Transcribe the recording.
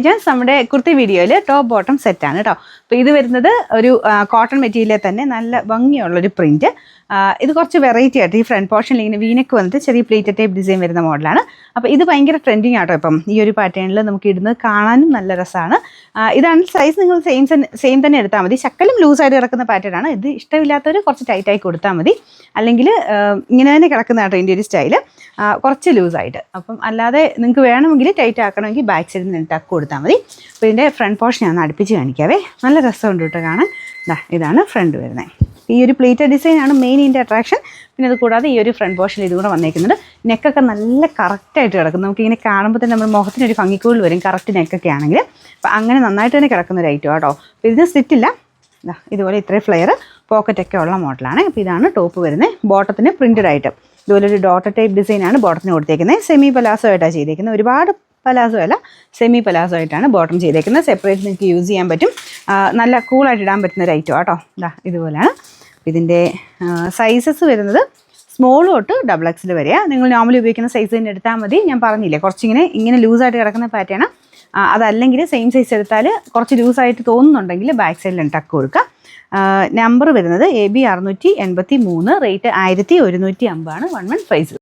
ജാൻസ് നമ്മുടെ കുർത്തി വീഡിയോയിൽ top bottom സെറ്റാണ് കേട്ടോ. അപ്പോൾ ഇത് വരുന്നത് ഒരു കോട്ടൺ മെറ്റീരിയലിൽ തന്നെ നല്ല ഭംഗിയുള്ളൊരു പ്രിൻറ്റ്. ഇത് കുറച്ച് വെറൈറ്റി ആയിട്ട് ഈ ഫ്രണ്ട് പോർഷനിൽ ഇങ്ങനെ വീനക്ക് വന്നിട്ട് ചെറിയ പ്ലേറ്റ് ടൈപ്പ് ഡിസൈൻ വരുന്ന മോഡലാണ്. അപ്പോൾ ഇത് ഭയങ്കര ട്രെൻഡിങ് ആട്ടോ ഇപ്പം ഈ ഒരു പാറ്റേണിൽ നമുക്ക് ഇടുന്നത് കാണാനും നല്ല രസമാണ്. ഇതാണ് സൈസ്, നിങ്ങൾ സെയിം തന്നെ എടുത്താൽ മതി. ശക്കലും ലൂസായിട്ട് കിടക്കുന്ന പാറ്റേൺ ആണ്. ഇത് ഇഷ്ടമില്ലാത്തവർ കുറച്ച് ടൈറ്റായി കൊടുത്താൽ മതി, അല്ലെങ്കിൽ ഇങ്ങനെ തന്നെ കിടക്കുന്ന കേട്ടോ ഇതിൻ്റെ ഒരു സ്റ്റൈല്, കുറച്ച് ലൂസായിട്ട്. അപ്പം അല്ലാതെ നിങ്ങൾക്ക് വേണമെങ്കിൽ ടൈറ്റ് ആക്കണമെങ്കിൽ ബാക്ക് സൈഡിൽ നിന്ന് ടക്ക് കൊടുത്താൽ മതി. അപ്പോൾ ഇതിൻ്റെ ഫ്രണ്ട് പോർഷൻ ഞാൻ അടുപ്പിച്ച് കാണിക്കാവേ. നല്ല രസമുണ്ട് കേട്ടോ കാണാൻ. ഇതാണ് ഫ്രണ്ട് വരുന്നത്. ഈ ഒരു പ്ലേറ്റ് ഡിസൈനാണ് മെയിൻ ഇതിൻ്റെ അട്രാക്ഷൻ. പിന്നെ അത് കൂടാതെ ഈ ഒരു ഫ്രണ്ട് പോർഷനിൽ ഇതുകൂടെ വന്നേക്കുന്നുണ്ട്. നെക്കൊക്കെ നല്ല കറക്റ്റായിട്ട് കിടക്കും. നമുക്കിങ്ങനെ കാണുമ്പോൾ തന്നെ നമ്മുടെ മുഖത്തിനൊരു ഭംഗിക്കൂടുതൽ വരും കറക്റ്റ് നെക്കൊക്കെ ആണെങ്കിൽ. അപ്പോൾ അങ്ങനെ നന്നായിട്ട് തന്നെ കിടക്കുന്ന ഒരു ഐറ്റം കേട്ടോ. അപ്പോൾ ഇതിന് സ്റ്റിറ്റില്ല. ഇതുപോലെ ഇത്രയും ഫ്ലെയർ പോക്കറ്റൊക്കെ ഉള്ള മോഡലാണ്. അപ്പോൾ ഇതാണ് ടോപ്പ് വരുന്നത്. ബോട്ടത്തിന് പ്രിൻറ്റഡ് ആയിട്ട് ഇതുപോലെ ഒരു ഡോട്ടർ ടൈപ്പ് ഡിസൈനാണ് ബോട്ടത്തിന് കൊടുത്തേക്കുന്നത്. സെമി പലാസോ ആയിട്ടാണ് ചെയ്തേക്കുന്നത്. ഒരുപാട് പലാസോ അല്ല, സെമി പലാസോ ആയിട്ടാണ് ബോട്ടം ചെയ്തേക്കുന്നത്. സെപ്പറേറ്റ് നിങ്ങൾക്ക് യൂസ് ചെയ്യാൻ പറ്റും. നല്ല കൂളായിട്ട് ഇടാൻ പറ്റുന്ന ഒരു ഐറ്റം കേട്ടോ. ഇതുപോലെയാണ്. ഇതിൻ്റെ സൈസസ് വരുന്നത് സ്മോൾ തൊട്ട് XXL വരെയാണ്. നിങ്ങൾ നോർമലി ഉപയോഗിക്കുന്ന സൈസ് തന്നെ എടുത്താൽ മതി. ഞാൻ പറഞ്ഞില്ലേ കുറച്ചിങ്ങനെ ലൂസായിട്ട് കിടക്കുന്ന പാറ്റേൺ. അതല്ലെങ്കിൽ സെയിം സൈസ് എടുത്താൽ കുറച്ച് ലൂസായിട്ട് തോന്നുന്നുണ്ടെങ്കിൽ ബാക്ക് സൈഡിൽ ടക്ക് കൊടുക്കുക. നമ്പർ വരുന്നത് AB 683, റേറ്റ് 1150 ആണ്. 1150.